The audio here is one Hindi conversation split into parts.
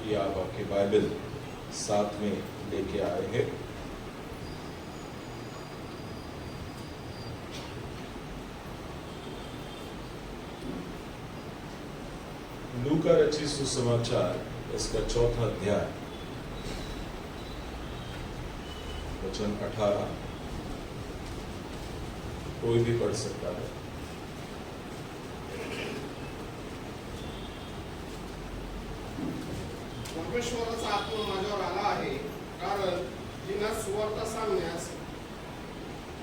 कि आप आपके बाइबल साथ में लेके आए हैं। लूका रचित सुसमाचार इसका 4था अध्याय वचन 18 कोई भी पढ़ सकता है। परमेश्वराचा आत्मा माझ्यावर आला आहे, कारण जिना सुवार्ता सांगण्यास,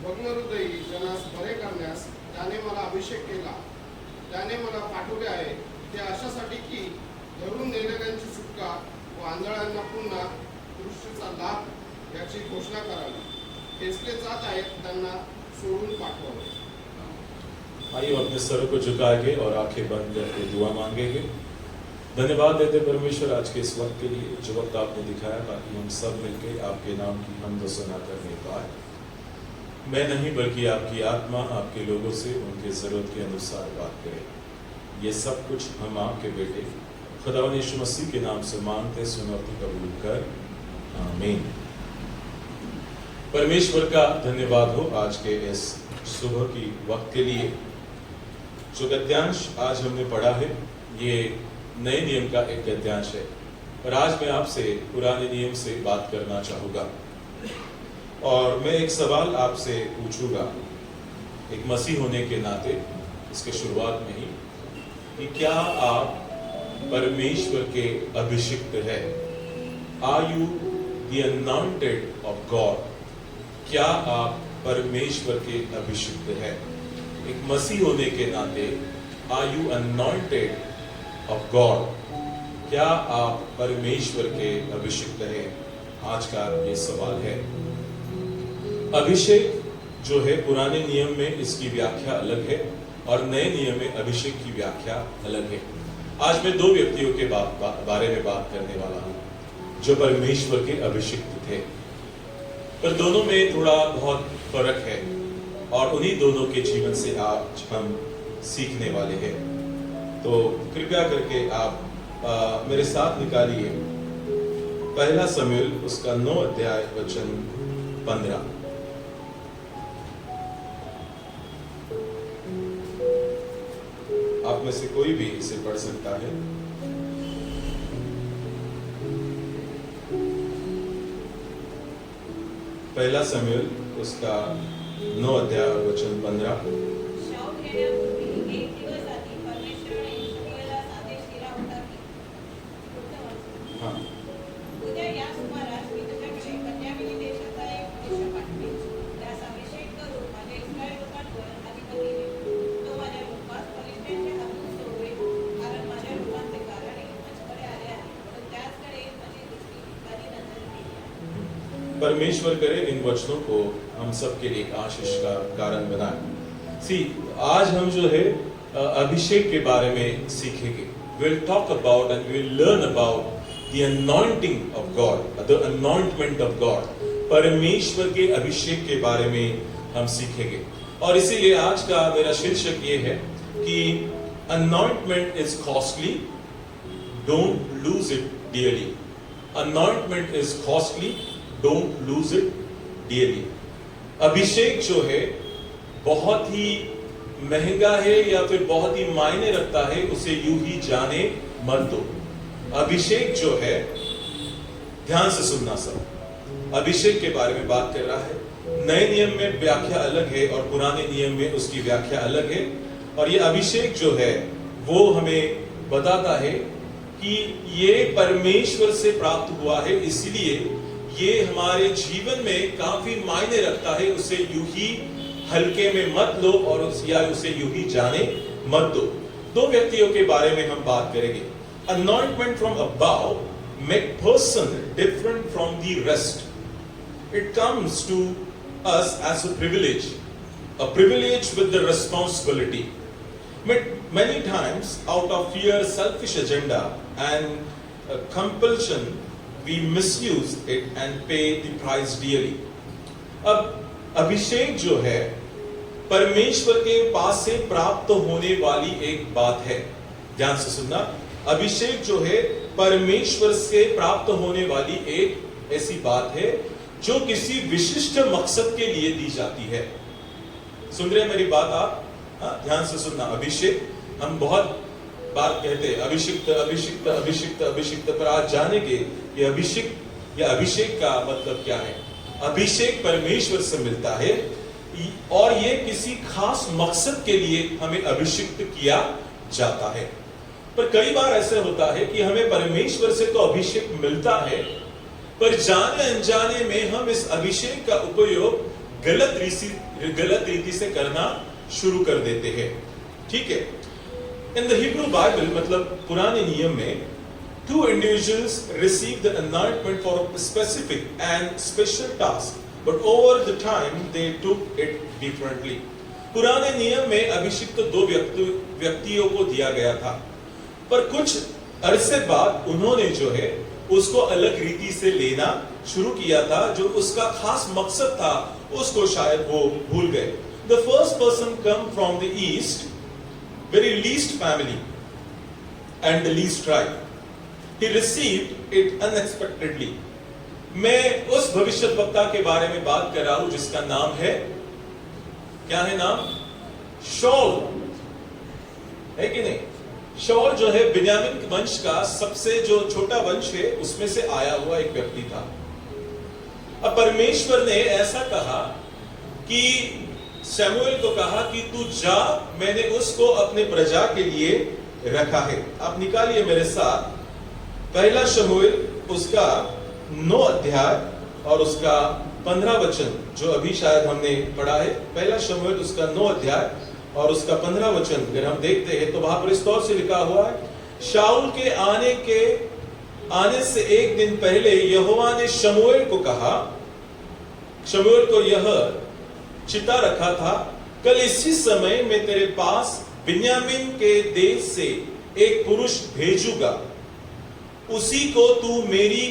भग्न हृदयी जनास बरे करण्यास त्याने मला अभिषेक केला। त्याने मला पाठवले आहे ते अशासाठी की धरून नेलेल्यांची सुटका व आंधळ्यांना पुन्हा दृष्टीचा लाभ याची घोषणा करावी। खेचले जात आहेत त्यांना सोडून पाठवावे। आइए अपने सर को झुका के और आंखें बंद करके दुआ मांगेंगे। धन्यवाद देते परमेश्वर आज के इस वक्त के लिए, जो वक्त आपने दिखाया ताकि हम सब मिलकर आपके नाम की हमद सना करने पाए। मैं नहीं बल्कि आपकी आत्मा आपके लोगों से उनके जरूरत के अनुसार बात करे। ये सब कुछ हम आपके बेटे खुदावंद यीशु मसीह के नाम से मांगते सुनौती कबूल कर, आमीन। परमेश्वर का धन्यवाद हो आज के इस सुबह की वक्त के लिए। जो गद्यांश आज हमने पढ़ा है ये नए नियम का एक गद्यांश है, और आज मैं आपसे पुराने नियम से बात करना चाहूँगा। और मैं एक सवाल आपसे पूछूंगा एक मसीह होने के नाते इसके शुरुआत में ही, कि क्या आप परमेश्वर के अभिषिक्त है? Are you the anointed of God? क्या आप परमेश्वर के अभिषिक्त है? एक मसीह होने के नाते are you anointed of God? क्या आप परमेश्वर के अभिषिक्त है? आज का ये सवाल है। अभिषेक जो है पुराने नियम में इसकी व्याख्या अलग है और नए नियम में अभिषेक की व्याख्या अलग है। आज मैं दो व्यक्तियों के बारे में बात करने वाला हूं जो परमेश्वर के अभिषिक्त थे, पर दोनों में थोड़ा बहुत फर्क है और उन्हीं दोनों के जीवन से आज हम सीखने वाले हैं। तो कृपया करके आप मेरे साथ निकालिए पहला शमूएल उसका 9 अध्याय वचन 15। आप में से कोई भी इसे पढ़ सकता है। पहला शमूएल उसका 9 अध्याय वचन 15। हाँ, परमेश्वर करे इन वचनों को हम सब के लिए आशीष का कारण बनाए। आज हम जो है अभिषेक के बारे में सीखेंगे। We'll talk about and we'll learn about the anointing of God, the anointment of God. परमेश्वर के अभिषेक के बारे में हम सीखेंगे, और इसीलिए आज का मेरा शीर्षक ये है कि anointment is costly, don't lose it dearly. Anointment is costly, don't lose it dearly. अभिषेक जो है बहुत ही महंगा है या फिर बहुत ही मायने रखता है, उसे यूं ही जाने मत दो। अभिषेक जो है, ध्यान से सुनना सब, अभिषेक के बारे में बात कर रहा है। नए नियम में व्याख्या अलग है और पुराने नियम में उसकी व्याख्या अलग है। और ये अभिषेक जो है वो हमें बताता है कि ये परमेश्वर से प्राप्त हुआ है, इसलिए ये हमारे जीवन में काफी मायने रखता है। उसे यूं ही हल्के में मत लो और उसे यूं ही जाने मत दो। दो व्यक्तियों के बारे में हम बात करेंगे। Anointment from above make person different from the rest. It comes to us as a privilege with the responsibility. Many times, out of fear, selfish agenda, and compulsion, we misuse it and pay the price dearly. अब अभिषेक जो है परमेश्वर के पास से प्राप्त होने वाली एक बात है। ध्यान से सुनना, अभिषेक जो है परमेश्वर से प्राप्त होने वाली एक ऐसी बात है जो किसी विशिष्ट मकसद के लिए दी जाती है। सुन रहे हैं मेरी बात आप? ध्यान से सुनना। अभिषेक हम बहुत बार कहते हैं अभिषिक्त अभिषिक्त अभिषिक्त अभिषिक्त, पर आज जानेंगे ये अभिषेक या अभिषेक का मतलब क्या है। अभिषेक परमेश्वर से मिलता है और ये किसी खास मकसद के लिए हमें अभिषिक्त किया जाता है। पर कई बार ऐसा होता है कि हमें परमेश्वर से तो अभिषेक मिलता है, पर जाने अनजाने में हम इस अभिषेक का उपयोग गलत रीति से करना शुरू कर देते हैं। ठीक है, इन द हिब्रू बाइबल मतलब पुराने नियम में two individuals received the anointment for a specific and special task, but over the time they took it differently. पुराने नियम में अभिषिक्त दो व्यक्तियों को दिया गया था, पर कुछ अरसे बाद उन्होंने जो है उसको अलग रीति से लेना शुरू किया था। जो उसका खास मकसद था उसको शायद वो भूल गए। The first person come from the east, very least family and the least tribe. He received it unexpectedly. मैं उस भविष्यद्वक्ता के बारे में बात कर रहा हूं जिसका नाम है, क्या है नाम? शौल, है कि नहीं? शौल जो है बिन्यामीन वंश का सबसे जो छोटा वंश है उसमें से आया हुआ एक व्यक्ति था। अब परमेश्वर ने ऐसा कहा कि शमूएल को कहा कि तू जा, मैंने उसको अपने प्रजा के लिए रखा है। आप निकालिए मेरे साथ पहला शमूएल उसका 9 अध्याय और उसका 15 वचन, जो अभी शायद हमने पढ़ा है। पहला शमूएल उसका 9 अध्याय और उसका 15 वचन अगर हम देखते हैं तो वहां पर इस तौर से लिखा हुआ है, शाऊल के आने से एक दिन पहले यहोवा ने शमूएल को कहा, शमूएल को यह चिता रखा था, कल इसी समय मैं तेरे पास बिन्यामीन के देश से एक पुरुष भेजूंगा, उसी को तू मेरी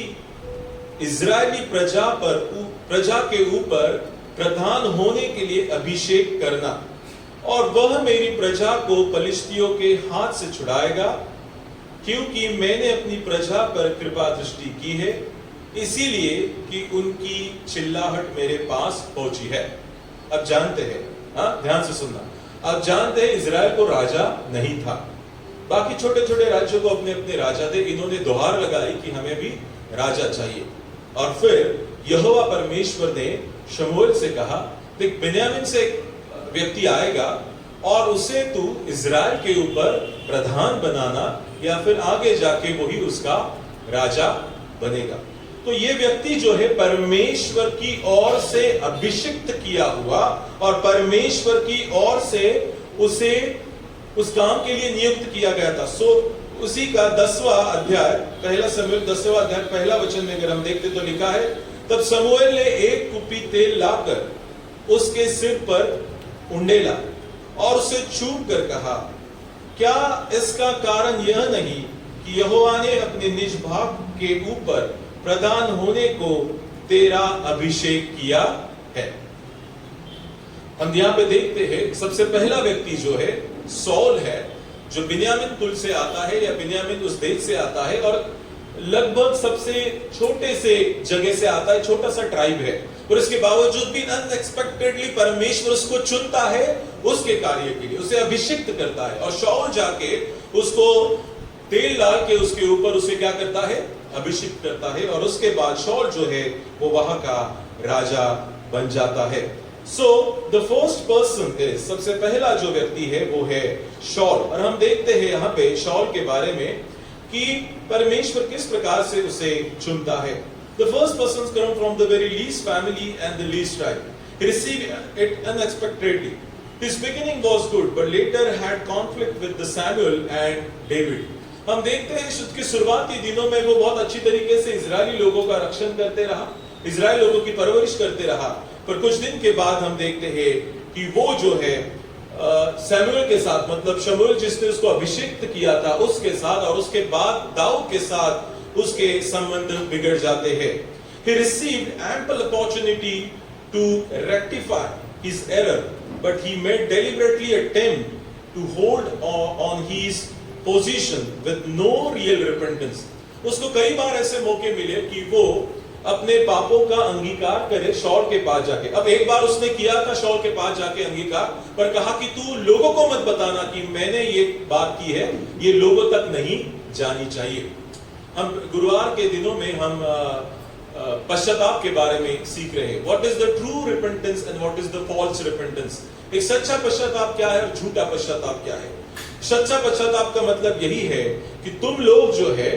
इजरायली प्रजा के ऊपर प्रधान होने के लिए अभिषेक करना, और वह मेरी प्रजा को पलिश्तियों के हाथ से छुड़ाएगा, क्योंकि मैंने अपनी प्रजा पर कृपा दृष्टि की है, इसीलिए कि उनकी चिल्लाहट मेरे पास पहुंची है। अब जानते हैं, ध्यान से सुनना, अब जानते हैं इजराइल को राजा नहीं था, बाकी छोटे छोटे राज्यों को अपने अपने राजा थे। इन्होंने दोहार लगाई कि हमें भी राजा चाहिए, और फिर यहोवा परमेश्वर ने शमूएल से कहा, देख बिन्यामीन से एक व्यक्ति आएगा और उसे तू इजराइल के ऊपर प्रधान बनाना, या फिर आगे जाके वही उसका राजा बनेगा। तो ये व्यक्ति जो है परमेश्वर की ओर से अभिषिक्त किया हुआ, और परमेश्वर की ओर से उसे उस काम के लिए नियुक्त किया गया था। उसी का 10वां अध्याय, पहला शमूएल 10वां अध्याय पहला वचन में अगर हम देखते तो लिखा है, तब शमूएल ने एक कुप्पी तेल लाकर उसके सिर पर उंडेला और उसे छू कर कहा, क्या इसका कारण यह नहीं कि यहोवा ने अपने निज भाग के ऊपर प्रधान होने को तेरा अभिषेक किया है। हम यहां पे देखते हैं सबसे पहला व्यक्ति जो है सौल है, जो बिन्यामीन कुल से आता है या बिन्यामीन उस देश से आता है, और लगभग सबसे छोटे से जगह से आता है, छोटा सा ट्राइब है, और इसके बावजूद भी अनएक्सपेक्टेडली परमेश्वर उसको चुनता है उसके कार्य के लिए, उसे अभिषिक्त करता है, और शाऊल जाके उसको तेल डाल के उसके ऊपर उसे क्या करता है? अभिषिक्त करता है, और उसके बाद शाऊल जो है वो वहां का राजा बन जाता है। So the first person is, सबसे पहला जो व्यक्ति है वो है शाऊल, और हम देखते हैं यहाँ पे शाऊल के बारे में कि परमेश्वर किस प्रकार से उसे चुनता है। The first persons come from the very least family and the least tribe. He received it unexpectedly. His beginning was good, but later had conflict with the Samuel and David. हम देखते हैं कि शुरुआती दिनों में वो बहुत अच्छी तरीके से इजरायली लोगों का रक्षण करते रहा, इजराइल लोगों की परवरिश करते रहा, पर कुछ दिन के बाद हम देखते हैं कि वो जो है सैमुएल के साथ, मतलब शमूएल जिसने उसको अभिषेक किया था उसके साथ, और उसके बाद दाऊद के साथ उसके संबंध बिगड़ जाते हैं। He received ample opportunity to rectify his error, but he made deliberately attempt to hold on his position with no real repentance. उसको कई बार ऐसे मौके मिले कि वो अपने पापों का अंगीकार करे शाऊल के पास जाके। अब एक बार उसने किया था शाऊल के पास जाके अंगीकार, पर कहा कि तू लोगों को मत बताना कि मैंने ये बात की है, ये लोगों तक नहीं जानी चाहिए। हम गुरुवार के दिनों में हम पश्चाताप के बारे में सीख रहे हैं। What is the true repentance and what is the false repentance. एक सच्चा पश्चाताप क्या है और झूठा पश्चाताप क्या है। सच्चा पश्चाताप का मतलब यही है कि तुम लोग जो है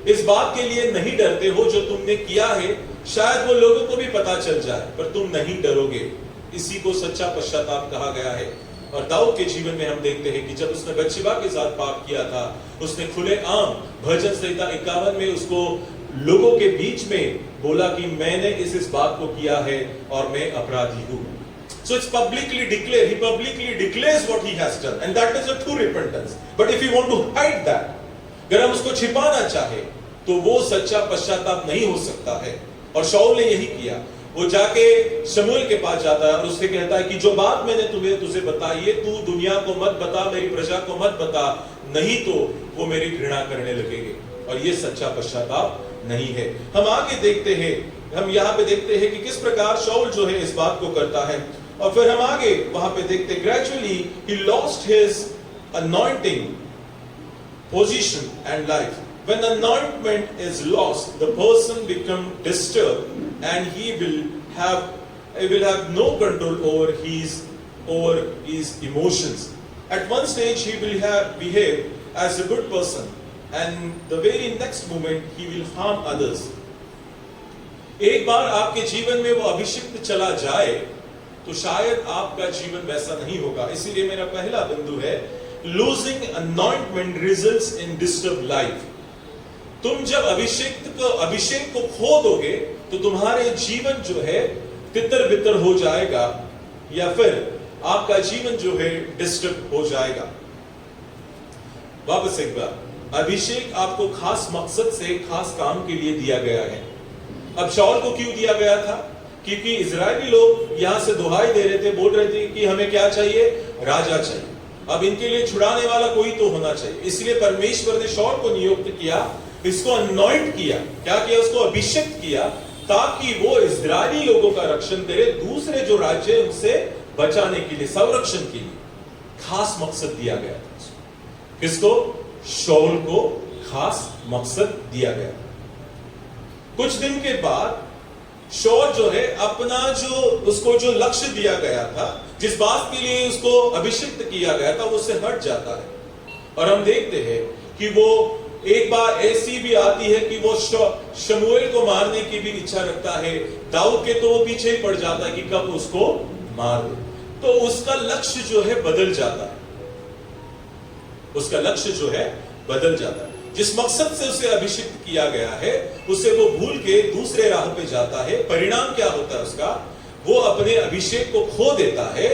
इस बात के लिए नहीं डरते हो जो तुमने किया है, शायद वो लोगों को भी पता चल जाए, पर तुम नहीं डरोगे। इसी को सच्चा पश्चाताप कहा गया है। और दाऊद के जीवन में हम देखते हैं कि जब उसने बत्शेबा के साथ पाप किया था, उसने खुले आम भजन संहिता 51 में उसको लोगों के बीच में बोला कि मैंने इस बात को किया है और मैं अपराधी हूं। So it's publicly declared, he publicly declares what he has done, and that is a true repentance. But if you want to hide that, अगर हम उसको छिपाना चाहे तो वो सच्चा पश्चाताप नहीं हो सकता है। और शाऊल ने यही किया। वो जाके शमूएल के पास जाता है और उससे कहता है कि जो बात मैंने तुझे बताई है, तू दुनिया को मत बता, मेरी प्रजा को मत बता, नहीं तो वो मेरी घृणा करने लगेंगे। और ये सच्चा पश्चाताप नहीं है। हम आगे देखते हैं, हम यहाँ पे देखते हैं कि किस प्रकार शाऊल जो है इस बात को करता है। और फिर हम आगे वहां पे देखते, gradually he lost his anointing position and life. When anointment is lost, the person become disturbed and he will have no control over his emotions. At one stage he will behave as a good person, and the very next moment he will harm others. एक बार आपके जीवन में वो अभिषिक्त चला जाए तो शायद आपका जीवन वैसा नहीं होगा। इसीलिए मेरा पहला बिंदु है, losing anointment results in disturbed life. तुम जब अभिषेक को खो दोगे तो तुम्हारे जीवन जो है तितर बितर हो जाएगा, या फिर आपका जीवन जो है डिस्टर्ब हो जाएगा। वापस एक बार, अभिषेक आपको खास मकसद से खास काम के लिए दिया गया है। अब शाऊल को क्यों दिया गया था? क्योंकि इजरायली लोग यहां से दुहाई दे रहे थे, बोल रहे थे कि हमें क्या चाहिए? राजा चाहिए। अब इनके लिए छुड़ाने वाला कोई तो होना चाहिए। इसलिए परमेश्वर ने शाऊल को नियुक्त किया, इसको अनॉइंट किया। क्या किया? उसको अभिषेक किया, ताकि वो इजरायली लोगों का रक्षण करे, दूसरे जो राज्य है उनसे बचाने के लिए, संरक्षण के लिए खास मकसद दिया गया था। किसको? शाऊल को खास मकसद दिया गया। कुछ दिन के बाद शाऊल जो है अपना उसको जो लक्ष्य दिया गया था, जिस बात के लिए उसको अभिषिक्त किया गया था, वो उससे हट जाता है। और हम देखते हैं कि वो एक बार ऐसी भी आती है कि वो शमूएल को मारने की भी इच्छा रखता है। दाऊद के तो वो पीछे ही पड़ जाता है कि कब उसको मार दे। तो उसका लक्ष्य जो है बदल जाता है, उसका लक्ष्य जो है बदल जाता है। जिस मकसद से उसे अभिषिक्त किया गया है उसे वो भूल के दूसरे राह पे जाता है। परिणाम क्या होता है उसका? वो अपने अभिषेक को खो देता है,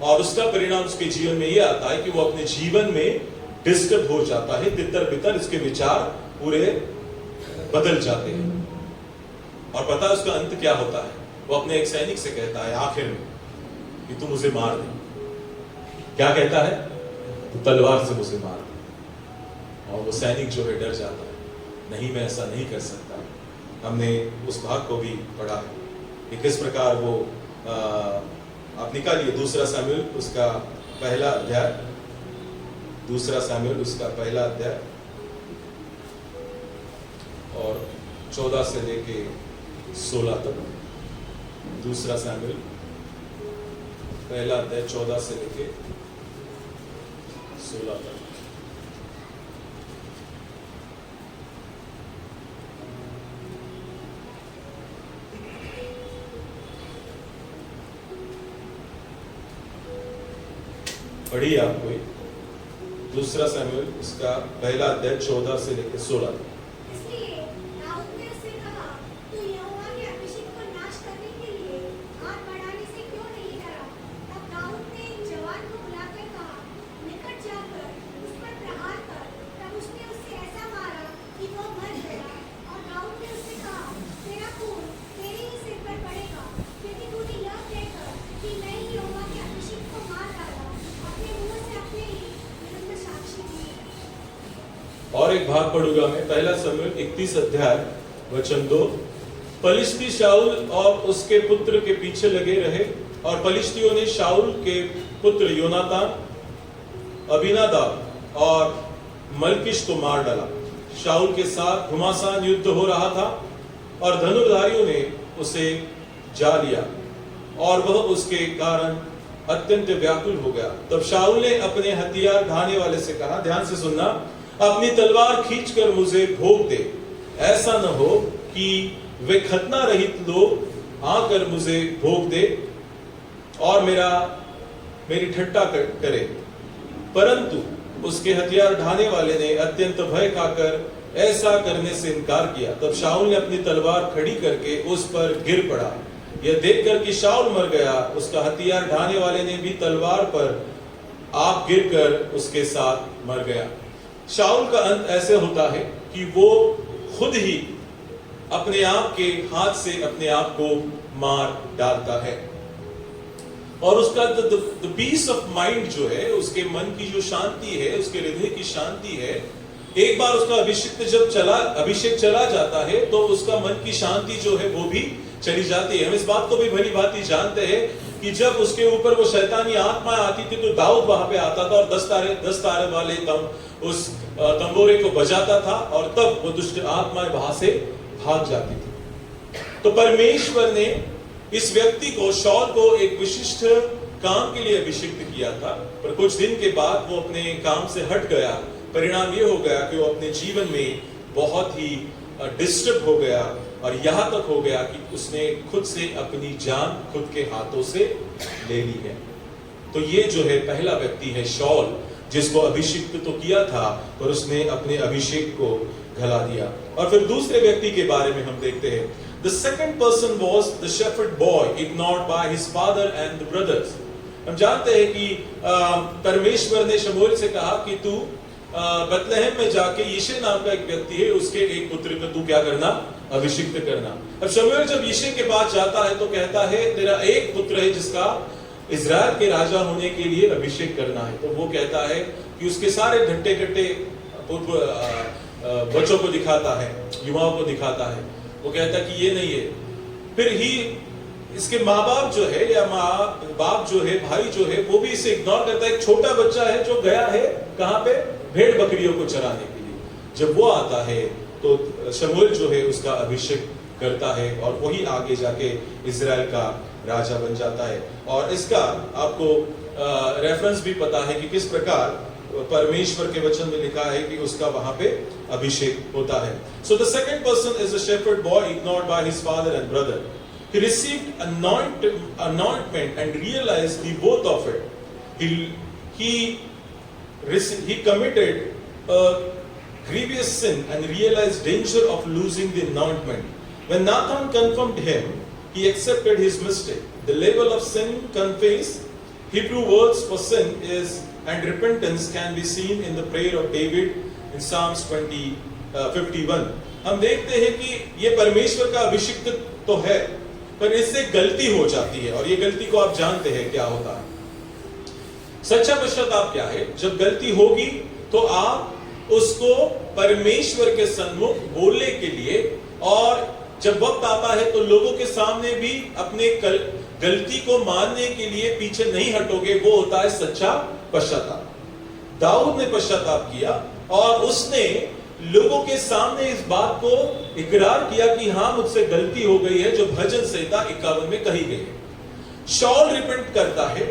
और उसका परिणाम उसके जीवन में यह आता है कि वो अपने जीवन में डिस्टर्ब हो जाता है, तितर बितर, इसके विचार पूरे बदल जाते हैं। और पता है उसका अंत क्या होता है? वो अपने एक सैनिक से कहता है आखिर में कि तू मुझे मार दे। क्या कहता है? तो तलवार से मुझे मार दे। और वो सैनिक जो है डर जाता है, नहीं मैं ऐसा नहीं कर सकता। हमने उस भाग को भी पढ़ा है कि किस प्रकार वो आप निकालिए दूसरा शमूएल उसका पहला अध्याय, दूसरा शमूएल उसका पहला अध्याय और 14 से लेके 16 तक। दूसरा शमूएल पहला अध्याय 14 से लेके 16 तक। पढ़िए आप कोई। दूसरा शमूएल उसका पहला अध्याय 14 से लेकर 16 तक। इसलिए दाऊद ने उससे कहा, तू यहोवा के अभिषेक को नाश करने के लिए हाथ बढ़ाने से क्यों नहीं डरा? तब दाऊद ने एक जवान को बुलाकर कहा, निकट जाकर उस पर प्रहार कर। तब उसने उसे ऐसा मारा कि वह मर गया। और दाऊद ने उससे कहा, तेरा खून तेरे ही सिर पर पड़ेगा, क्योंकि तूने यह कहकर कि मैं ही यहोवा के अभिषेक को मार डाला, अपने मुंह से अपने ही विरुद्ध साक्षी दी। और एक भाग पढ़ूंगा मैं, पहला शमूएल 31 अध्याय वचन 2। पलिश्ती शाऊल और उसके पुत्र के पीछे लगे रहे, और पलिश्तियों ने शाऊल के पुत्र योनातान, अबीनादाब और मलकिश को मार डाला। शाऊल के साथ घमासान युद्ध हो रहा था, और धनुर्धारियों ने उसे जा लिया, और वह उसके कारण अत्यंत व्याकुल हो गया। तब शाऊल ने अपने हथियार ढाने वाले से कहा, ध्यान से सुनना, अपनी तलवार खींचकर मुझे भोग दे, ऐसा न हो कि वे खतना रहित लोग आकर मुझे भोग दे और मेरी ठट्टा करे। परंतु उसके हथियार ढाने वाले ने अत्यंत भय खाकर ऐसा करने से इनकार किया। तब शाऊल ने अपनी तलवार खड़ी करके उस पर गिर पड़ा। यह देखकर कि शाऊल मर गया, उसका हथियार ढाने वाले ने भी तलवार पर आप गिरकर उसके साथ मर गया। शाऊल का अंत ऐसे होता है कि वो खुद ही अपने आप के हाथ से अपने आप को मार डालता है, और उसका पीस ऑफ माइंड जो है, उसके मन की जो शांति है, उसके हृदय की शांति है, एक बार उसका अभिषेक चला जाता है तो उसका मन की शांति जो है वो भी चली जाती है। हम इस बात को भी भली भांति जानते हैं कि जब उसके ऊपर वो शैतानी आत्मा आती थी तो दाऊद वहां पे आता था और 10 तारे वाले उस तंबोरे को बजाता था, और तब वो दुष्ट आत्माएं वहां से भाग जाती थी। तो परमेश्वर ने इस व्यक्ति को, शौल को, एक विशिष्ट काम के लिए अभिषिक्त किया था, पर कुछ दिन के बाद वो अपने काम से हट गया। परिणाम ये हो गया कि वो अपने जीवन में बहुत ही डिस्टर्ब हो गया, और यहां तक हो गया कि उसने खुद से अपनी जान खुद के हाथों से ले ली है। तो ये जो है पहला व्यक्ति है शौल, जिसको अभिषिक्त तो किया था पर उसने अपने अभिषेक को गला दिया। और फिर दूसरे व्यक्ति के बारे में हम देखते हैं, The second person was the shepherd boy ignored by his father and the brothers. हम जानते हैं कि परमेश्वर ने शमूएल से कहा कि तू बतलहम में जाके यिशै नाम का एक व्यक्ति है, उसके एक पुत्र को तू क्या करना, अभिषिक्त करना। अब शमूएल जब यिशै के पास जाता है तो कहता है तेरा एक पुत्र है जिसका इजराइल के राजा होने के लिए अभिषेक करना है। तो वो कहता है कि उसके सारे ढट्टे कट्टे बच्चों को दिखाता है, युवाओं को दिखाता है। वो कहता है कि ये नहीं है। फिर ही इसके माँ बाप जो है, या माँ बाप जो है, भाई जो है, वो भी इसे इग्नोर करता है। एक छोटा बच्चा है जो गया है कहां पे, भेड़ बकरियों को चराने के लिए। जब वो आता है तो शमूएल जो है उसका अभिषेक करता है, और वही आगे जाके इजराइल का राजा बन जाता है। और इसका आपको रेफरेंस भी पता है कि किस प्रकार परमेश्वर के वचन में लिखा है कि उसका वहां पे अभिषेक होता है। So the second person is a shepherd boy ignored by his father and brother. He received anointment and realized the worth of it. He committed a grievous sin and realized danger of losing the anointment. When Nathan confirmed him, he accepted his mistake. The level of sin confessed, Hebrew words for sin is and repentance can be seen in the prayer of David in Psalms 51. हम देखते हैं कि ये परमेश्वर का अभिषिक्त तो है, पर इससे गलती हो जाती है, और ये गलती को आप जानते हैं क्या होता है। सच्चा पश्चाताप क्या है? जब गलती होगी तो आप उसको परमेश्वर के सन्मुख बोलने के लिए, और जब वक्त आता है तो लोगों के सामने भी अपने गलती को मानने के लिए पीछे नहीं हटोगे। वो होता है सच्चा पश्चाताप। दाऊद ने पश्चाताप किया और उसने लोगों के सामने इस बात को इकरार किया कि हाँ, मुझसे गलती हो गई है, जो भजन संहिता 51 में कही गई है। शौल रिपेंट करता है,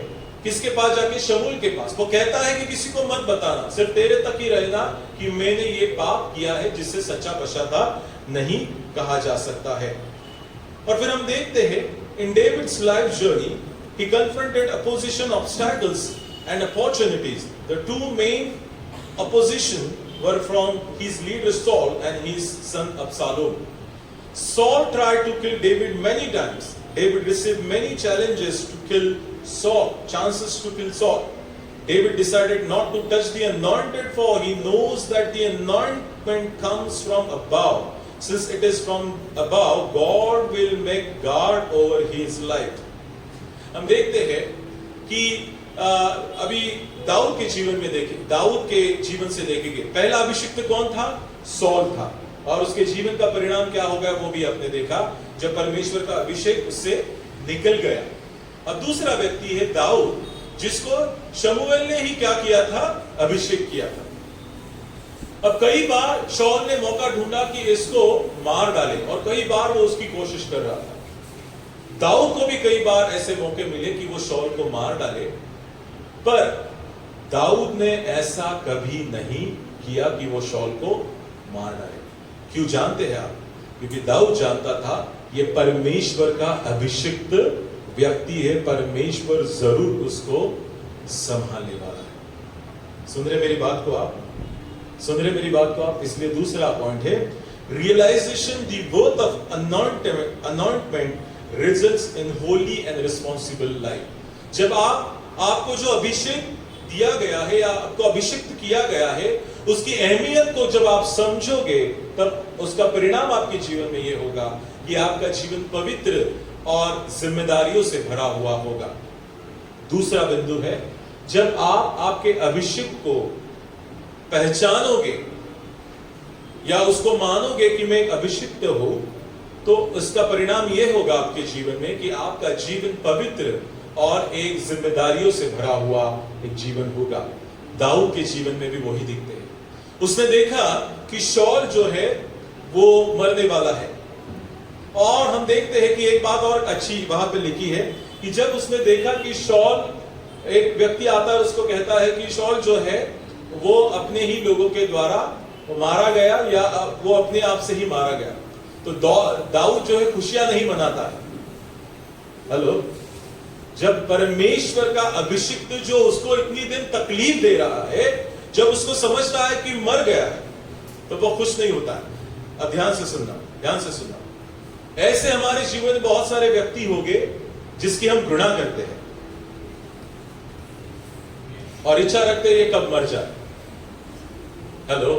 किसके पास जाके? शमूएल के पास। वो कहता है कि किसी को मत बताना, सिर्फ तेरे तक ही रहना कि मैंने ये पाप किया है जिससे सच्चा पश्चाताप नहीं कहा जा सकता है। और फिर हम देखते हैं in David's life journey, he confronted opposition, obstacles and opportunities. The two main opposition were from his leader Saul and his son Absalom. Saul tried to kill David many times. David received many challenges to kill Saul, chances to kill Saul. David decided not to touch the anointed, for he knows that the anointment comes from above. Since it is from above, God will make guard over his life. हम देखते हैं कि अभी दाऊद के जीवन में देखें, दाऊद के जीवन से देखेंगे। पहला अभिषिक्त कौन था? सॉल था, और उसके जीवन का परिणाम क्या हो गया वो भी आपने देखा, जब परमेश्वर का अभिषेक उससे निकल गया। और दूसरा व्यक्ति है दाऊद, जिसको शमूएल ने ही क्या किया था? अभिषेक किया था। अब कई बार शाऊल ने मौका ढूंढा कि इसको मार डाले, और कई बार वो उसकी कोशिश कर रहा था। दाऊद को भी कई बार ऐसे मौके मिले कि वो शाऊल को मार डाले, पर दाऊद ने ऐसा कभी नहीं किया कि वो शाऊल को मार डाले। क्यों जानते हैं आप? क्योंकि दाऊद जानता था ये परमेश्वर का अभिषिक्त व्यक्ति है, परमेश्वर जरूर उसको संभालने वाला है। सुन रहे मेरी बात को आप? सुन रहे मेरी बात को आप? इसलिए दूसरा पॉइंट है, realisation the worth of anointment results in holy and responsible life. जब आपको जो अभिषेक दिया गया है या आपको अभिषिक्त किया गया है, उसकी अहमियत को जब आप समझोगे, तब उसका परिणाम आपके जीवन में यह होगा कि आपका जीवन पवित्र और जिम्मेदारियों से भरा हुआ होगा। दूसरा बिंदु है, जब आप आपके अभिषेक को पहचानोगे या उसको मानोगे कि मैं एक अभिषिक्त हूं, तो इसका परिणाम यह होगा आपके जीवन में कि आपका जीवन पवित्र और एक जिम्मेदारियों से भरा हुआ एक जीवन होगा। दाऊद के जीवन में भी वही दिखते हैं। उसने देखा कि शाऊल जो है वो मरने वाला है, और हम देखते हैं कि एक बात और अच्छी वहां पे लिखी है कि जब उसने देखा कि शाऊल, एक व्यक्ति आता है उसको कहता है कि शाऊल जो है वो अपने ही लोगों के द्वारा मारा गया या वो अपने आप से ही मारा गया। तो दाऊद जो है खुशियां नहीं मनाता है। हेलो, जब परमेश्वर का अभिषिक्त जो उसको इतनी दिन तकलीफ दे रहा है, जब उसको समझता है कि मर गया है, तो वो खुश नहीं होता है। अब ध्यान से सुनना, ध्यान से सुनना। ऐसे हमारे जीवन में बहुत सारे व्यक्ति होंगे जिसकी हम घृणा करते हैं और इच्छा रखते हैं ये कब मर जाए। हेलो,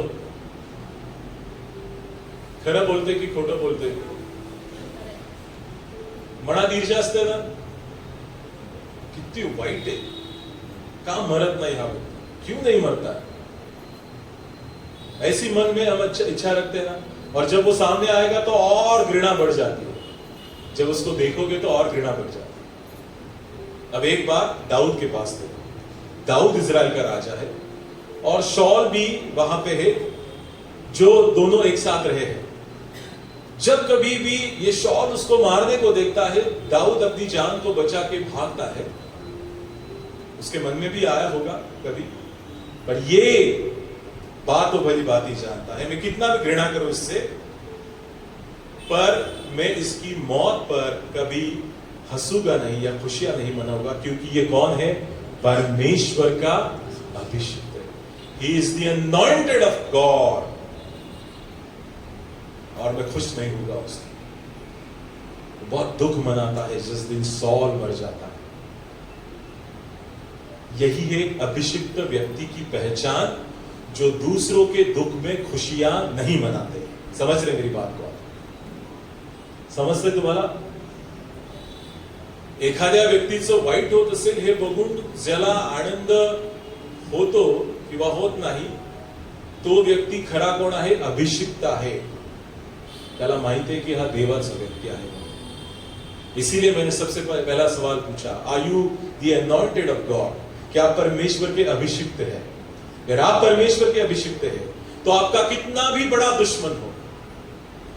खरं बोलते की खोटं बोलते? मनात ईर्ष्या असते ना, किती वाईट आहे, का मरत नाही हा व्यक्ती, क्यों नहीं मरता है? ऐसी मन में हम इच्छा रखते हैं ना, और जब वो सामने आएगा तो और घृणा बढ़ जाती है। जब उसको देखोगे तो और घृणा बढ़ जाती है। अब एक बार दाऊद के पास थे, दाऊद इजराइल का राजा है और शाऊल भी वहां पे है, जो दोनों एक साथ रहे हैं। जब कभी भी ये शाऊल उसको मारने को देखता है, दाऊद अपनी जान को बचा के भागता है। उसके मन में भी आया होगा कभी, पर ये बात तो भली बात ही जानता है, मैं कितना भी घृणा करूं इससे, पर मैं इसकी मौत पर कभी हंसूंगा नहीं या खुशियां नहीं मनाऊंगा, क्योंकि ये कौन है? परमेश्वर का अभिषिक्त है। He is the anointed of God, और मैं खुश नहीं होगा उससे। बहुत दुख मनाता है जिस दिन सॉल मर जाता है। यही है अभिषिक्त व्यक्ति की पहचान, जो दूसरों के दुख में खुशियां नहीं मनाते। समझ रहे मेरी बात को? आप समजते? तुम्हाला एखाद्या व्यक्तीचं वाईट होत असेल हे बघून ज्याला आनंद होतो किंवा होत नाही, तो व्यक्ती खरा कोण आहे? अभिषिक्त आहे। त्याला माहिती है कि हा देवाचा व्यक्ती आहे। इसीलिए मैंने सबसे पहला सवाल पूछा, are you the anointed of God? क्या आप परमेश्वर के अभिषिक्त है? अगर आप परमेश्वर के अभिषिक्त है, तो आपका कितना भी बड़ा दुश्मन हो,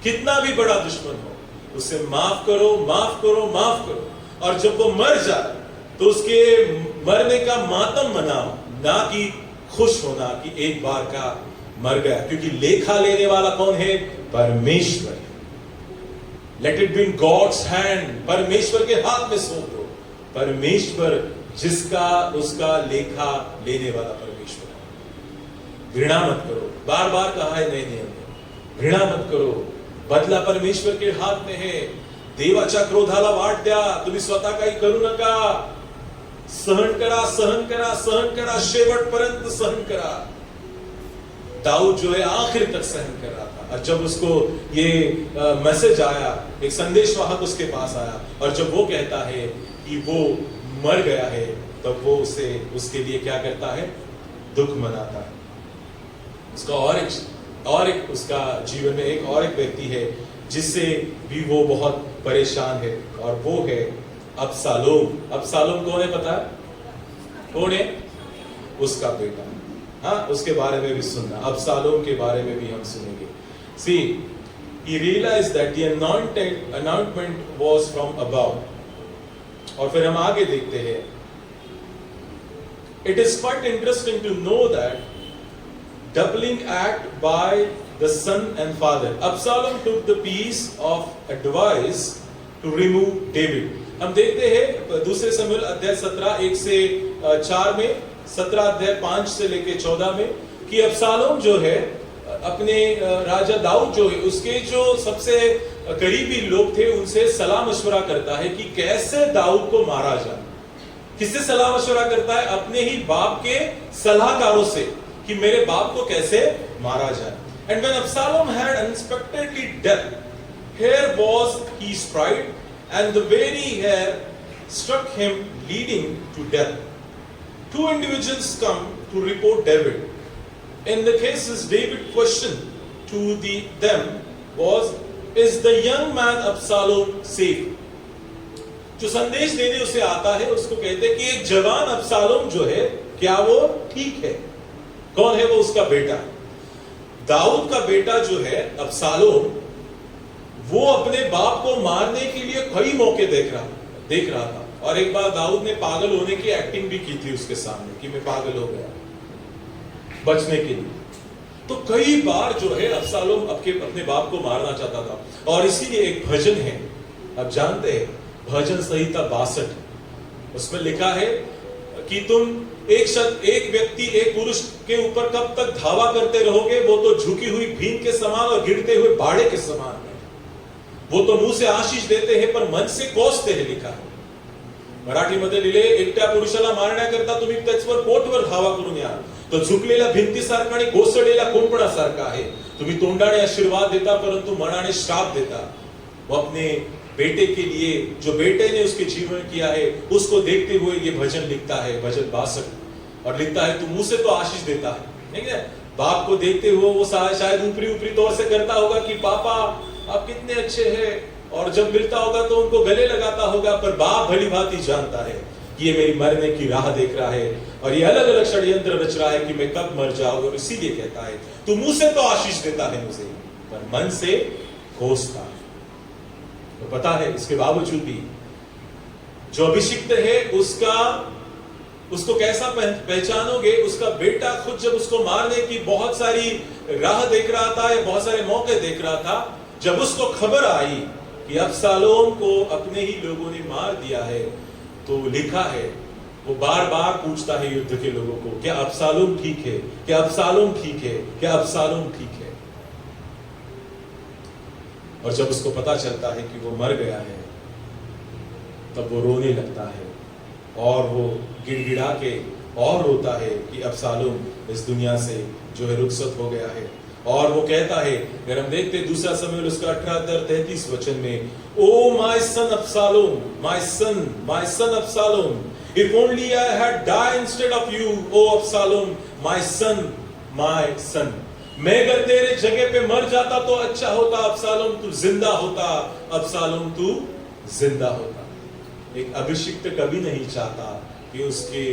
कितना भी बड़ा दुश्मन हो, उसे माफ करो, माफ करो, माफ करो, और जब वो मर जाए तो उसके मरने का मातम मनाओ, ना कि खुश होना कि एक बार का मर गया। क्योंकि लेखा लेने वाला कौन है? परमेश्वर। Let it be in God's hand, परमेश्वर के हाथ में सौंप दो। परमेश्वर जिसका उसका लेखा लेने वाला परमेश्वर है। घृणा मत करो, बार बार कहा है नए नियम में, घृणा मत करो, बदला परमेश्वर के हाथ में है। देवाच्या क्रोधाला वाट द्या, तुम्ही स्वतः काही करू नका। सहन करा, सहन करा, सहन करा, शेवटपर्यंत सहन करा। दाऊद जो है आखिर तक सहन कर रहा था, और जब उसको ये मैसेज आया, एक संदेशवाहक उसके पास आया, और जब वो कहता है कि वो मर गया है तब वो उसे उसके लिए क्या करता है, दुख मनाता है। उसका और एक उसका जीवन में एक व्यक्ति है जिससे भी वो बहुत परेशान है, और वो है अबशालोम। अबशालोम कौन है पता है? कौन है? उसका बेटा। हाँ, उसके बारे में भी सुनना, अबशालोम के बारे में भी हम सुनेंगे। See, he realized that the anointment was from above. और फिर हम आगे देखते हैं। It is quite interesting to know that doubling act by the son and father. Absalom took the piece of advice to remove David. हम देखते हैं दूसरे शमूएल अध्याय 17 1 से 4 में, 17 अध्याय 5 से लेके 14 में, कि अबशालोम जो है अपने राजा दाऊद जो है उसके जो सबसे करीबी लोग थे उनसे सलाह मशवरा करता है कि कैसे दाऊद को मारा जाए। किससे सलाह मशवरा करता है? अपने ही बाप के सलाहकारों से, कि मेरे बाप को कैसे मारा जाए। And when Absalom had unexpectedly death, here was his pride, and the very hair struck him, leading to death. Two individuals come to report David. In the cases, David's question to them was, "Is the young man Absalom safe?" जो संदेश देने उसे आता है उसको कहते हैं कि एक जवान अबशालोम जो है, क्या वो ठीक है? कौन है वो? उसका बेटा दाऊद का बेटा जो है अबशालोम, वो अपने बाप को मारने के लिए कई मौके देख रहा था। और एक बार दाऊद ने पागल होने की एक्टिंग भी की थी उसके सामने, कि मैं पागल हो गया, बचने के लिए। तो कई बार जो है अबशालोम अपने बाप को मारना चाहता था। और इसीलिए एक भजन है, आप जानते हैं, भजन संहिता 62, उसमें लिखा है कि तुम एक व्यक्ति, एक पुरुष के ऊपर कब तक धावा करते रहोगे? वो तो झुकी हुई भीम के समान और गिरते हुए बाड़े के समान है। वो तो मुंह से आशीष देते हैं पर मन से कोसते हैं, लिखा है। मराठीमध्ये लिहिले, एकट्या पुरुषाला मारण्याकरता तुम्ही त्याच्यावर पोटवर धावा करून या, तो झुकलेला भिंतीसारखा आणि कोसळलेला कोंबडासारखा आहे। तुम्ही तोंडाने आशीर्वाद देता परंतु मनाने श्राप देता। वो अपने बेटे के लिए, जो बेटे ने उसके जीवन किया है, उसको देखते हुए ये भजन लिखता है, भजन 62, और लिखता है, तू मुंह से तो आशीष देता है, नहीं है? बाप को देखते हुए वो शायद ऊपरी तौर से करता होगा कि पापा आप कितने अच्छे हैं, और जब मिलता होगा तो उनको गले लगाता होगा, पर बाप भली भांति जानता है कि ये मेरी मरने की राह देख रहा है, और ये अलग अलग षड्यंत्र रच रहा है कि मैं कब मर जाऊंगा। और इसीलिए कहता है, तू मुंह से तो आशीष देता है मुझे, पर मन से कोसता है। तो पता है, इसके बावजूद भी जो अभिषिक्त है उसको कैसा पहचानोगे? उसका बेटा खुद जब उसको मारने की बहुत सारी राह देख रहा था, या बहुत सारे मौके देख रहा था, जब उसको खबर आई कि अबशालोम को अपने ही लोगों ने मार दिया है, तो लिखा है, वो बार बार पूछता है युद्ध के लोगों को, क्या अबशालोम ठीक है? क्या अबशालोम ठीक है? क्या अबशालोम ठीक है? और जब उसको पता चलता है कि वो मर गया है, तब वो रोने लगता है, और वो गिड़गिड़ा के और रोता है कि अबशालोम इस दुनिया से जो है रुखसत हो गया है। और वो कहता है, अगर हम देखते दूसरा शमूएल उसका 18-33 वचन में, O my son Absalom, my son Absalom, if only I had died instead of you, O Absalom, my son. मैं अगर तेरे जगह पे मर जाता तो अच्छा होता, अबशालोम तू जिंदा होता, अबशालोम तू जिंदा होता। एक अभिषिक्त कभी नहीं चाहता कि उसके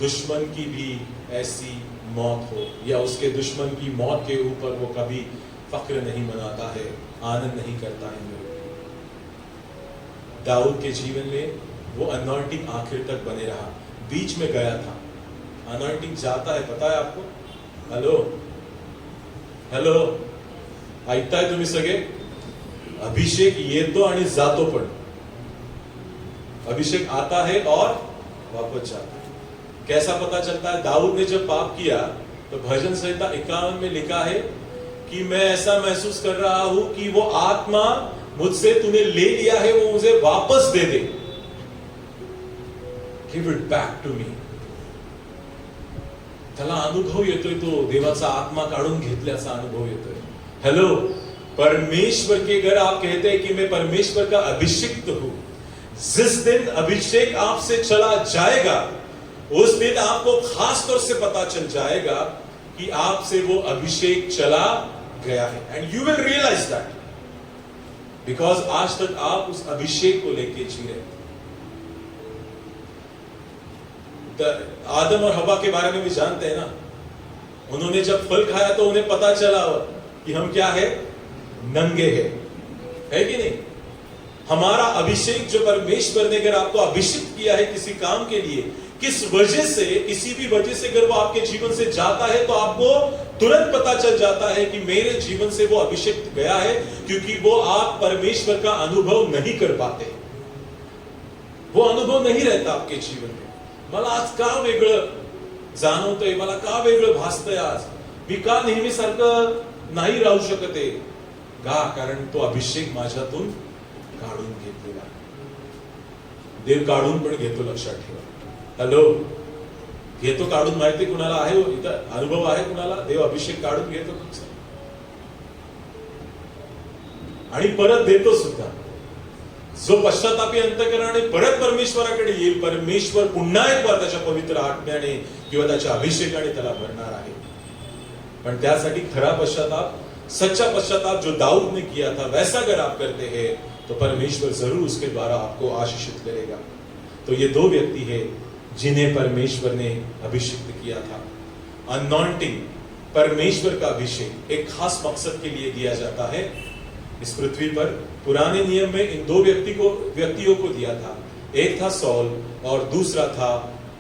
दुश्मन की भी ऐसी मौत हो, या उसके दुश्मन की मौत के ऊपर वो कभी फक्र नहीं मनाता है, आनंद नहीं करता है। दाऊद के जीवन में वो अनॉइंटिंग आखिर तक बने रहा, बीच में गया था। अनॉइंटिंग जाता है, पता है आपको? हेलो, ऐकताय तुम्ही सगळे? अभिषेक येतो आणि जातो, पण अभिषेक आता है और वापस जाता है। कैसा पता चलता है? दाऊद ने जब पाप किया तो भजन संहिता 51 में लिखा है कि मैं ऐसा महसूस कर रहा हूं कि वो आत्मा मुझसे तूने ले लिया है, वो मुझे वापस दे दे, give it back to me. त्याला अनुभव येतोय, तो देवाचा आत्मा काढून घेतल्याचा अनुभव येतोय। हेलो, परमेश्वर के, अगर आप कहते हैं कि मैं परमेश्वर का अभिषिक्त हूं, जिस दिन अभिषेक आपसे चला जाएगा, उस दिन आपको खास तौर से पता चल जाएगा कि आपसे वो अभिषेक चला गया है। And you will realise that, because आज तक आप उस अभिषेक को लेके जी रहे थे। आदम और हवा के बारे में भी जानते हैं ना, उन्होंने जब फल खाया तो उन्हें पता चला कि हम क्या है, नंगे है कि नहीं। हमारा अभिषेक जो परमेश्वर ने अगर आपको अभिषेक किया है किसी काम के लिए, किस वजह से, किसी भी वजह से अगर वो आपके जीवन से जाता है, तो आपको तुरंत पता चल जाता है कि मेरे जीवन से वो अभिषेक गया है, क्योंकि वो आप परमेश्वर का अनुभव नहीं कर पाते, वो अनुभव नहीं रहता आपके जीवन में। मला आज का वेगळं जाणवतंय, मला का वेगळं भासतंय आज, मी का नेहमीसारखं नाही राहू शकत आहे का, कारण तो अभिषेक माझ्यातून काढून घेतलेला, देव काढून पण घेतो, लक्षात ठेवा। हॅलो, घेतो काढून, माहिती कुणाला आहे इथं अनुभव आहे कुणाला, देव अभिषेक काढून घेतो तुमचा आणि परत देतो सुद्धा। जो पश्चातापी अंतःकरणाने परत परमेश्वराकडे येईल, परमेश्वर पुन्हा एक बार त्याच्या पवित्र आत्म्याने किंवा त्याच्या अभिषेकाने त्याला भरणार आहे। पण त्यासाठी खरा पश्चाताप, सच्चा पश्चाताप जो दाऊद ने किया था, वैसा अगर आप करते हैं तो परमेश्वर जरूर उसके द्वारा आपको आशीषित करेगा। तो ये दो व्यक्ति है जिन्हें परमेश्वर ने अभिषेक किया था। अनॉइंटिंग, परमेश्वर का अभिषेक एक खास मकसद के लिए दिया जाता है इस पृथ्वी पर। पुराने नियम में इन दो व्यक्तियों को दिया था, एक था सौल और दूसरा था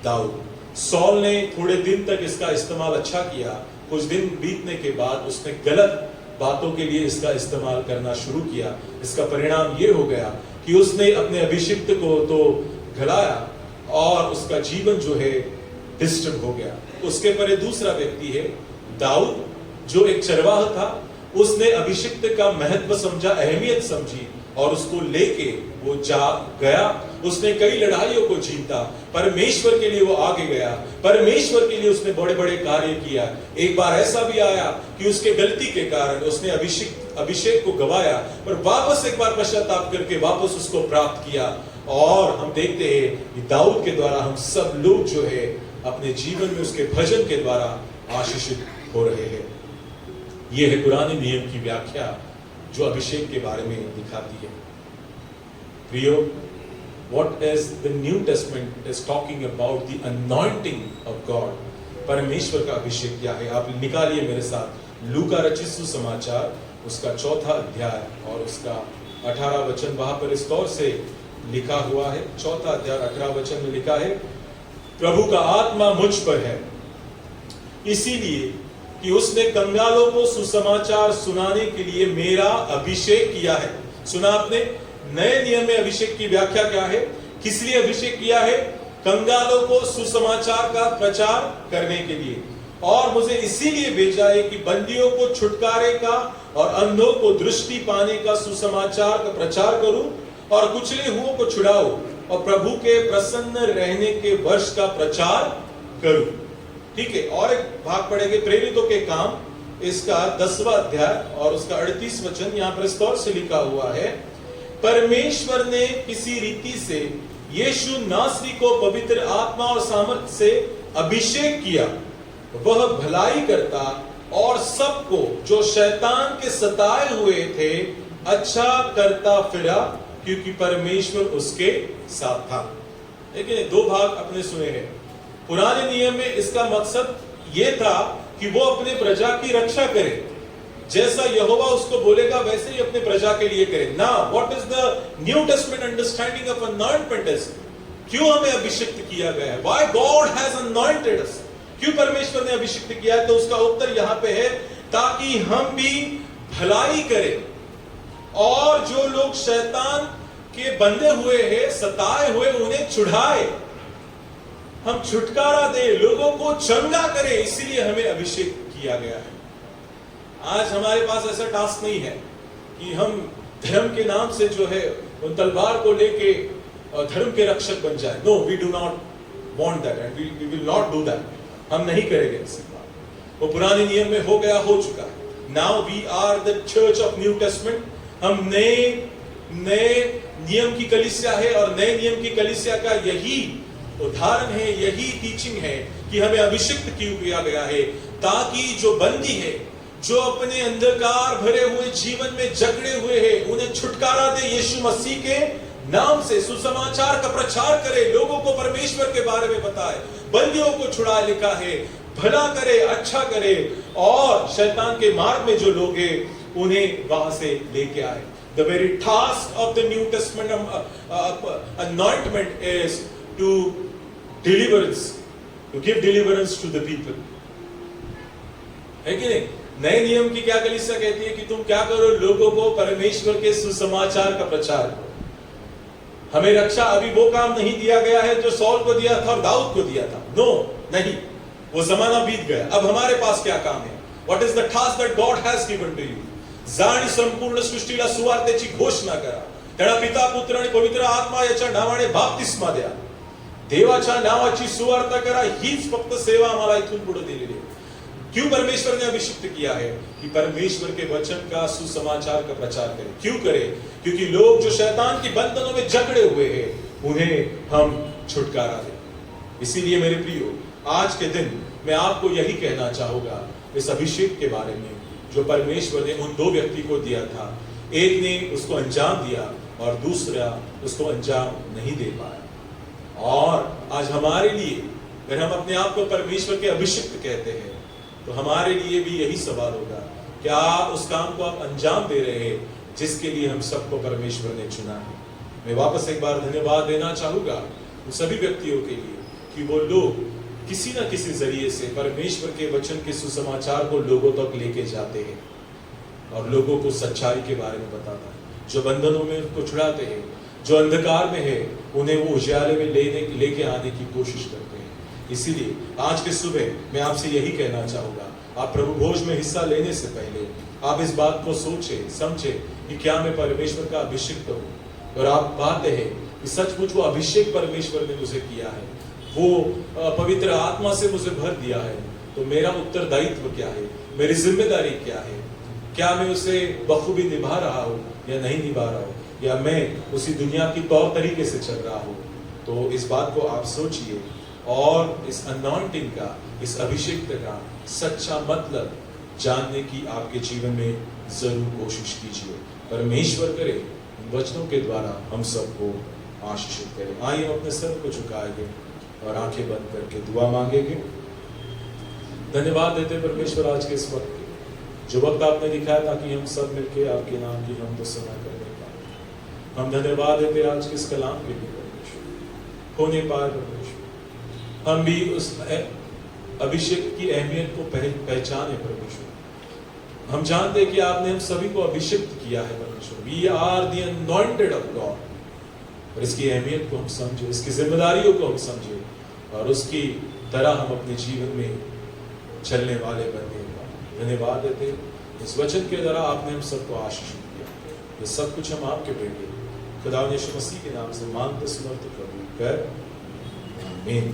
दाऊद। सौल ने थोड़े दिन तक इसका इस्तेमाल अच्छा किया, कुछ दिन बीतने के बाद उसने गलत बातों के लिए इसका इस्तेमाल करना शुरू किया। इसका परिणाम ये हो गया कि उसने अपने अभिषिक्त को तो गलाया और उसका जीवन जो है डिस्टर्ब हो गया। उसके पर दूसरा व्यक्ति है दाऊद, जो एक चरवाह था। उसने अभिषिक्त का महत्व समझा, अहमियत समझी और उसको लेके वो जा गया। उसने कई लड़ाइयों को जीता, परमेश्वर के लिए वो आगे गया, परमेश्वर के लिए उसने बड़े बड़े कार्य किया। एक बार ऐसा भी आया कि उसके गलती के कारण उसने अभिषेक को गवाया, पर वापस एक बार पश्चाताप करके वापस उसको प्राप्त किया। और हम देखते हैं कि दाऊद के द्वारा हम सब लोग जो है अपने जीवन में उसके भजन के द्वारा आशीषित हो रहे हैं। यह है पुराने नियम की व्याख्या जो अभिषेक के बारे में दिखाती है। प्रियो, what is the New Testament is talking about the anointing of God? परमेश्वर का अभिषेक क्या है? आप निकालिए मेरे साथ लूका रचित सुसमाचार उसका 4था अध्याय और उसका 18 वचन। वहां पर इस तौर से लिखा हुआ है, 4था अध्याय 18 वचन में लिखा है, प्रभु का आत्मा मुझ पर है, इसीलिए कि उसने कंगालों को सुसमाचार सुनाने के लिए मेरा अभिषेक किया है। सुना आपने? नए नियम में अभिषेक की व्याख्या क्या है? किस लिए अभिषेक किया है? कंगालों को सुसमाचार का प्रचार करने के लिए। और मुझे इसीलिए भेजा है कि बंदियों को छुटकारे का और अंधों को दृष्टि पाने का सुसमाचार का प्रचार करूं और कुचले हुओं को छुड़ाओ और प्रभु के प्रसन्न रहने के वर्ष का प्रचार करूं। ठीक है, और एक भाग पढ़ेंगे प्रेरितों के काम, इसका 10वां अध्याय और उसका 38 वचन। यहां पर इस तौर से लिखा हुआ है, परमेश्वर ने किसी रीति से यीशु नासरी को पवित्र आत्मा और सामर्थ से अभिषेक किया, वह भलाई करता और सबको जो शैतान के सताए हुए थे अच्छा करता फिरा, क्योंकि परमेश्वर उसके साथ था। लेकिन दो भाग अपने सुने हैं। पुराने नियम में इसका मकसद यह था कि वो अपने प्रजा की रक्षा करे, जैसा यहोवा उसको बोलेगा वैसे ही अपने प्रजा के लिए करे। Now what is the New Testament understanding of anointment is? क्यों हमें अभिषिक्त किया गया है? Why God has anointed us? क्यों परमेश्वर ने अभिषिक्त किया है? तो उसका उत्तर यहां पे है, ताकि हम भी भलाई करें और जो लोग शैतान के बंधे हुए हैं, सताए हुए, उन्हें छुड़ाए, हम छुटकारा दे, लोगों को चंगा करें। इसीलिए हमें अभिषेक किया गया है। आज हमारे पास ऐसा टास्क नहीं है कि हम धर्म के नाम से जो है उन तलवार को लेके धर्म के रक्षक बन जाए। No, we do not want that and we will not do that. हम नहीं करेंगे ऐसी बात। वो पुराने नियम में हो गया, हो चुका है। Now we are the church of New Testament. हम नए नए नियम की कलीसिया है और नए नियम की कलीसिया का यही उदाहरण है, यही टीचिंग है कि हमें अभिषिक्त किया गया है ताकि जो बंदी है, जो अपने अंधकार भरे हुए जीवन में जकड़े हुए हैं, उन्हें छुटकारा दे। यीशु मसीह के नाम से सुसमाचार का प्रचार करे, लोगों को परमेश्वर के बारे में बताए, बंदियों को छुड़ा, लिखा है भला करे, अच्छा करे और शैतान के मार्ग में जो लोग हैं उन्हें वहां से लेके आए। The very task of the New Testament anointment is to deliverance, to give deliverance to the people. है कि नहीं? नए नियम की क्या कलीसिया कहती है कि तुम क्या करो, लोगों को परमेश्वर के सुसमाचार का प्रचार करो। हमें रक्षा अभी वो काम नहीं दिया गया है जो सौल को दिया था और दाऊद को दिया था। नो, नहीं, वो जमाना बीत गया। अब हमारे पास क्या काम है? What is the task that God has given to you? जाणी संपूर्ण सृष्टीला सुवार्तेची घोषणा करा, त्याला पिता, पुत्र आणि पवित्र आत्मा याच्या नावाने बाप्तिस्मा द्या, देवाच्या नावाची सुवार्ता करा। हीच फक्त सेवा आम्हाला इथून पुढे दिलेली आहे। क्यों परमेश्वर ने अभिषिक्त किया है? कि परमेश्वर के वचन का सुसमाचार का प्रचार करें। क्यों करें? क्योंकि लोग जो शैतान की बंधनों में जकड़े हुए हैं उन्हें हम छुटकारा दें। इसीलिए मेरे प्रियो, आज के दिन मैं आपको यही कहना चाहूंगा इस अभिषेक के बारे में जो परमेश्वर ने उन दो व्यक्ति को दिया था। एक ने उसको अंजाम दिया और दूसरा उसको अंजाम नहीं दे पाया। और आज हमारे लिए अगर हम अपने आप को परमेश्वर के अभिषिक्त कहते हैं तो हमारे लिए भी यही सवाल होगा, क्या उस काम को आप अंजाम दे रहे हैं जिसके लिए हम सबको परमेश्वर ने चुना है? मैं वापस एक बार धन्यवाद देना चाहूंगा उन सभी व्यक्तियों के लिए कि वो लोग किसी न किसी जरिए से परमेश्वर के वचन के सुसमाचार को लोगों तक लेके जाते हैं और लोगों को सच्चाई के बारे में बताता है। जो बंधनों में उनको छुड़ाते हैं, जो अंधकार में है उन्हें वो उजाले में लेके आने की कोशिश करते हैं। इसीलिए आज के सुबह मैं आपसे यही कहना चाहूंगा, आप प्रभु भोज में हिस्सा लेने से पहले आप इस बात को सोचे समझे कि क्या मैं परमेश्वर का अभिषिक्त हूँ, और आप पाते हैं कि सचमुच वो अभिषेक परमेश्वर ने मुझे किया है, वो पवित्र आत्मा से मुझे भर दिया है, तो मेरा उत्तरदायित्व क्या है, मेरी जिम्मेदारी क्या है? क्या मैं उसे बखूबी निभा रहा हूँ या नहीं निभा रहा हूँ, या मैं उसी दुनिया की तौर तरीके से चल रहा हूँ? तो इस बात को आप सोचिए और इस अनॉइंटिंग का, इस अभिषेक का सच्चा मतलब जानने की आपके जीवन में जरूर कोशिश कीजिए। परमेश्वर करे वचनों के द्वारा हम सबको आशीषित करें। आइए हम अपने सर को झुकाएंगे और आंखें बंद करके दुआ मांगेंगे। धन्यवाद देते परमेश्वर आज के इस वक्त के, जो वक्त आपने दिखाया ताकि हम सब मिलकर आपके नाम की हम तो सना करने पाए। हम धन्यवाद देते आज के इस कलाम के लिए परमेश्वर, होने पाए परमेश्वर, हम भी उस अभिषेक की अहमियत को पहचाने परमेश्वर। हम जानते हैं कि आपने हम सभी को अभिषिक्त किया है परमेश्वर। We are the anointed of God. और इसकी अहमियत को हम समझे, इसकी जिम्मेदारियों को हम समझे और उसकी तरह हम अपने जीवन में चलने वाले बनने का धन्यवाद देते। इस वचन के द्वारा आपने हम सबको आशीषित किया। ये सब कुछ हम आपके बेटे खुदा यीशु मसीह के नाम से मांगते समर्थ कबूल कर, आमीन।